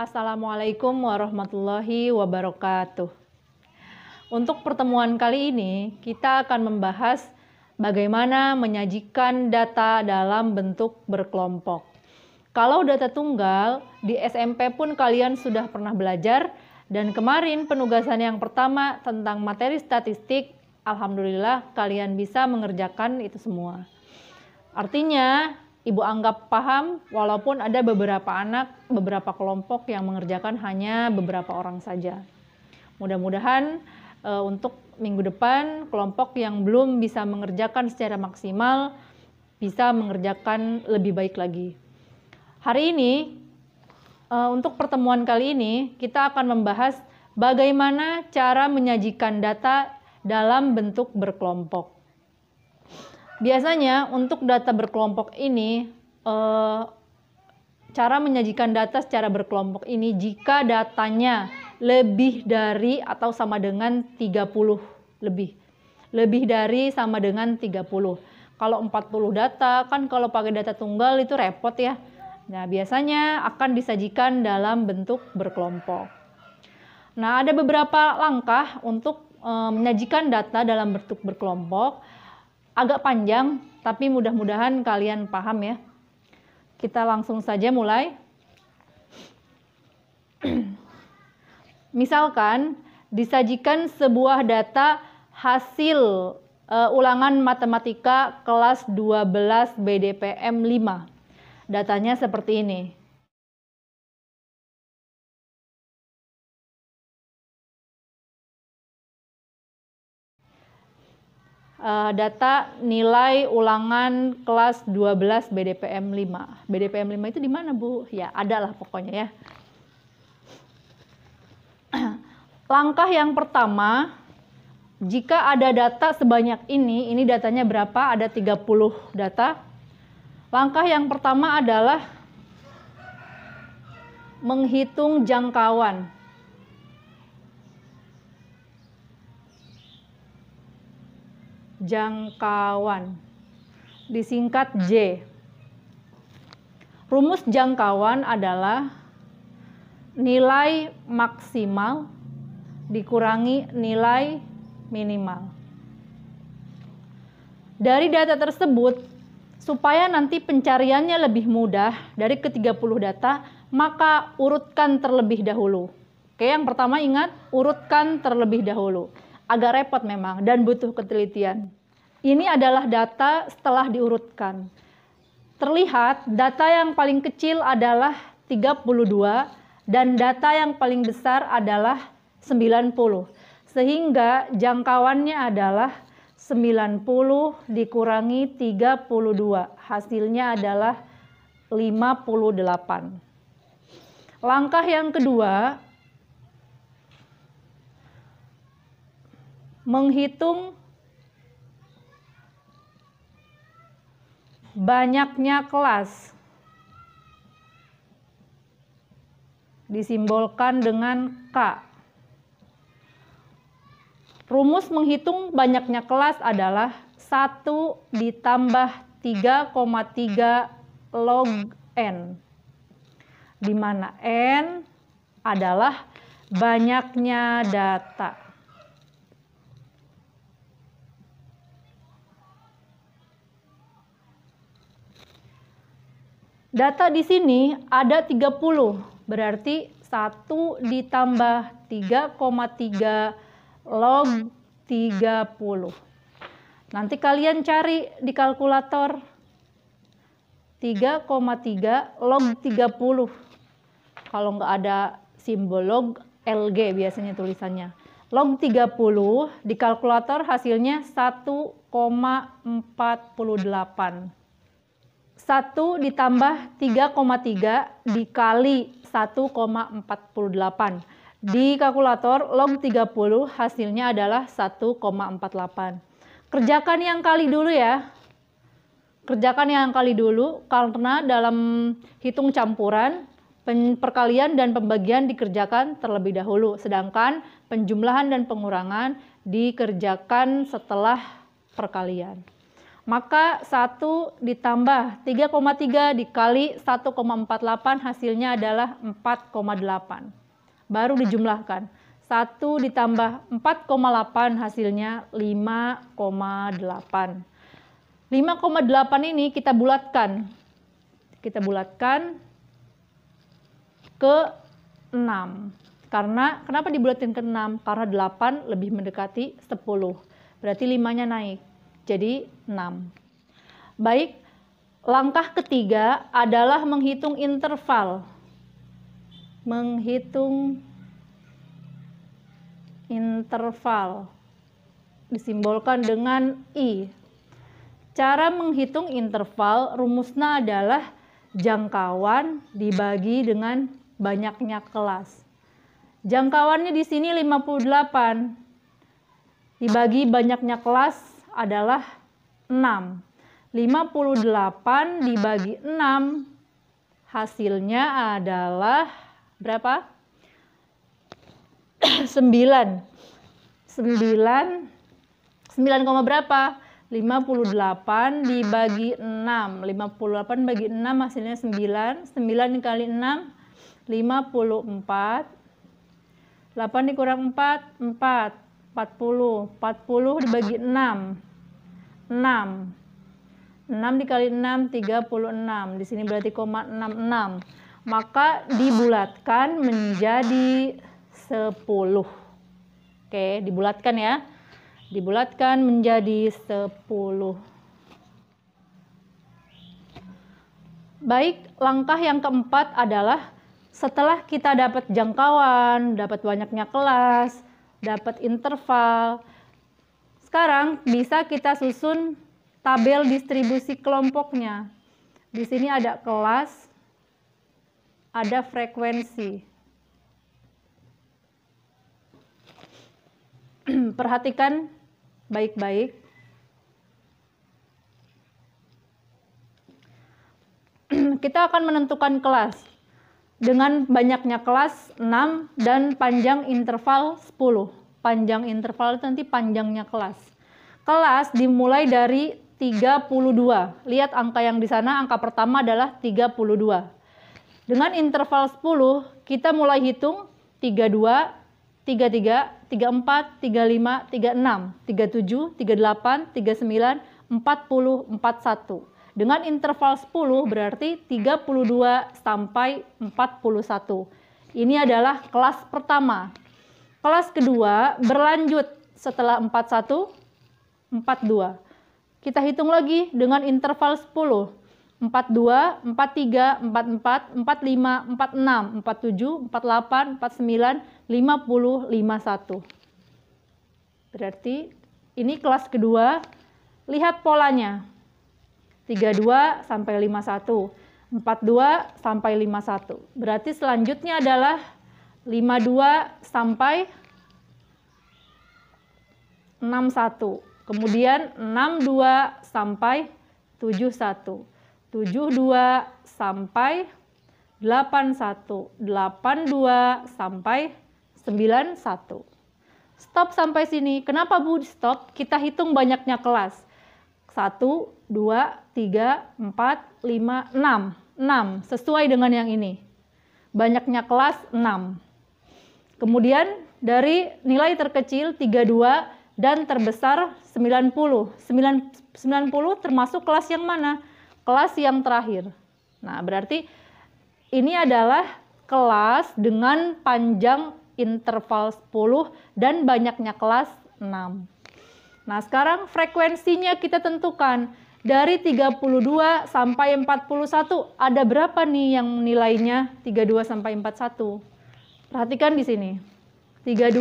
Assalamualaikum warahmatullahi wabarakatuh. Untuk pertemuan kali ini, kita akan membahas bagaimana menyajikan data dalam bentuk berkelompok. Kalau data tunggal, di SMP pun kalian sudah pernah belajar, dan kemarin penugasan yang pertama tentang materi statistik, alhamdulillah kalian bisa mengerjakan itu semua. Artinya, Ibu anggap paham walaupun ada beberapa anak, beberapa kelompok yang mengerjakan hanya beberapa orang saja. Mudah-mudahan untuk minggu depan kelompok yang belum bisa mengerjakan secara maksimal bisa mengerjakan lebih baik lagi. Hari ini untuk pertemuan kali ini kita akan membahas bagaimana cara menyajikan data dalam bentuk berkelompok. Biasanya untuk data berkelompok ini, cara menyajikan data secara berkelompok ini jika datanya lebih dari atau sama dengan 30 lebih. Lebih dari sama dengan 30. Kalau 40 data, kan kalau pakai data tunggal itu repot ya. Nah, biasanya akan disajikan dalam bentuk berkelompok. Nah, ada beberapa langkah untuk menyajikan data dalam bentuk berkelompok. Agak panjang, tapi mudah-mudahan kalian paham ya. Kita langsung saja mulai. Misalkan disajikan sebuah data hasil ulangan matematika kelas 12 BDPM 5. Datanya seperti ini. Data nilai ulangan kelas 12 BDPM 5. BDPM 5 itu di mana, Bu? Ya, adalah pokoknya ya. Langkah yang pertama, jika ada data sebanyak ini datanya berapa? Ada 30 data. Langkah yang pertama adalah menghitung jangkauan. Jangkauan disingkat J. Rumus jangkauan adalah nilai maksimal dikurangi nilai minimal. Dari data tersebut, supaya nanti pencariannya lebih mudah dari ke-30 data, maka urutkan terlebih dahulu. Oke, yang pertama ingat, urutkan terlebih dahulu. Agak repot memang dan butuh ketelitian. Ini adalah data setelah diurutkan. Terlihat data yang paling kecil adalah 32 dan data yang paling besar adalah 90. Sehingga jangkauannya adalah 90 dikurangi 32. Hasilnya adalah 58. Langkah yang kedua, menghitung banyaknya kelas. Disimbolkan dengan K. Rumus menghitung banyaknya kelas adalah 1 ditambah 3,3 log N. Di mana N adalah banyaknya data. Data di sini ada 30, berarti 1 ditambah 3,3 log 30. Nanti kalian cari di kalkulator 3,3 log 30. Kalau nggak ada simbol log, LG biasanya tulisannya. Log 30 di kalkulator hasilnya 1,48. 1 ditambah 3,3 dikali 1,48. Di kalkulator log 30 hasilnya adalah 1,48. Kerjakan yang kali dulu ya. Kerjakan yang kali dulu karena dalam hitung campuran, perkalian dan pembagian dikerjakan terlebih dahulu. Sedangkan penjumlahan dan pengurangan dikerjakan setelah perkalian. Maka 1 ditambah 3,3 dikali 1,48 hasilnya adalah 4,8. Baru dijumlahkan. 1 ditambah 4,8 hasilnya 5,8. 5,8 ini kita bulatkan. Kita bulatkan ke 6. Karena kenapa dibulatkan ke 6? Karena 8 lebih mendekati 10. Berarti 5-nya naik. Jadi 6. Baik, langkah ketiga adalah menghitung interval. Menghitung interval. Disimbolkan dengan I. Cara menghitung interval rumusnya adalah jangkauan dibagi dengan banyaknya kelas. Jangkauannya di sini 58. Dibagi banyaknya kelas adalah 6. 58 dibagi 6 hasilnya adalah berapa? 9. 9 berapa? 58 dibagi 6. 58 bagi 6 hasilnya 9. 9 dikali 6 54. 8 dikurang 4 4. 40. 40 dibagi 6 6. 6 dikali 6 36. Di sini berarti 0,66. Maka dibulatkan menjadi 10. Oke, dibulatkan ya. Dibulatkan menjadi 10. Baik, langkah yang keempat adalah setelah kita dapat jangkauan, dapat banyaknya kelas, dapat interval. Sekarang bisa kita susun tabel distribusi kelompoknya. Di sini ada kelas, ada frekuensi. Perhatikan baik-baik. Kita akan menentukan kelas. Dengan banyaknya kelas 6 dan panjang interval 10. Panjang interval itu nanti panjangnya kelas. Kelas dimulai dari 32. Lihat angka yang di sana, angka pertama adalah 32. Dengan interval 10, kita mulai hitung 32, 33, 34, 35, 36, 37, 38, 39, 40, 41. Dengan interval 10 berarti 32 sampai 41. Ini adalah kelas pertama. Kelas kedua berlanjut setelah 41, 42. Kita hitung lagi dengan interval 10. 42, 43, 44, 45, 46, 47, 48, 49, 50, 51. Berarti ini kelas kedua. Lihat polanya. 32 sampai 51, 42 sampai 51. Berarti selanjutnya adalah 52 sampai 61. Kemudian 62 sampai 71. 72 sampai 81. 82 sampai 91. Stop sampai sini. Kenapa Bu stop? Kita hitung banyaknya kelas. 1, 2, 3, 4, 5, 6. 6 sesuai dengan yang ini. Banyaknya kelas 6. Kemudian dari nilai terkecil 32 dan terbesar 90. 90 termasuk kelas yang mana? Kelas yang terakhir. Nah, berarti ini adalah kelas dengan panjang interval 10 dan banyaknya kelas 6. Nah, sekarang frekuensinya kita tentukan. Dari 32 sampai 41, ada berapa nih yang nilainya 32 sampai 41? Perhatikan di sini. 32,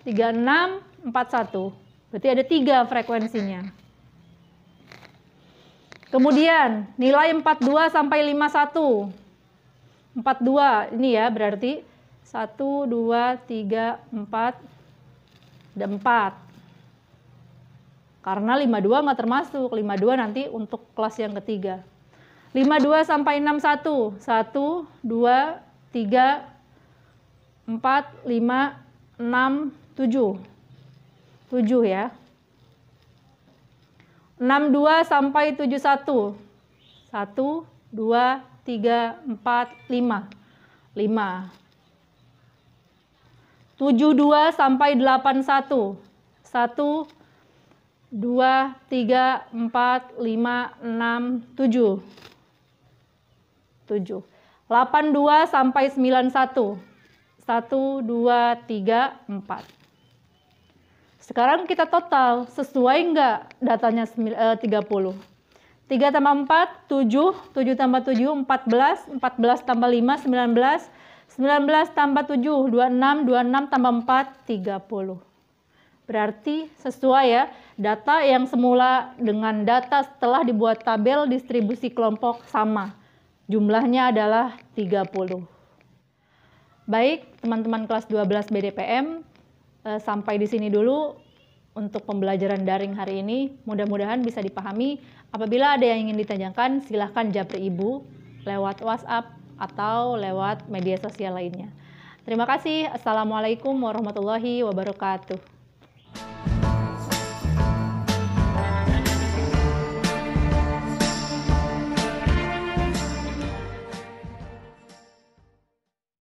36, 41. Berarti ada 3 frekuensinya. Kemudian, nilai 42 sampai 51. 42, ini ya berarti 1, 2, 3, 4, ada 4. Karena 52 nggak termasuk, 52 nanti untuk kelas yang ketiga. 52 sampai 61, 1, 2, 3, 4, 5, 6, 7. 7 ya. 62 sampai 71. 1, 2, 3, 4, 5. 5. 72 sampai 81. 1, 2, 3, 4, 5, 6, 7. 7. 82 sampai 91. 1, 2, 3, 4. Sekarang kita total, sesuai enggak datanya 30? 3 tambah 4, 7, 7 tambah 7, 14, 14 tambah 5, 19, 19 tambah 7, 26, 26 tambah 4, 30. Berarti sesuai ya, data yang semula dengan data setelah dibuat tabel distribusi kelompok sama. Jumlahnya adalah 30. Baik, teman-teman kelas 12 BDPM, sampai di sini dulu untuk pembelajaran daring hari ini. Mudah-mudahan bisa dipahami. Apabila ada yang ingin ditanyakan, silahkan japri Ibu lewat WhatsApp atau lewat media sosial lainnya. Terima kasih. Assalamualaikum warahmatullahi wabarakatuh.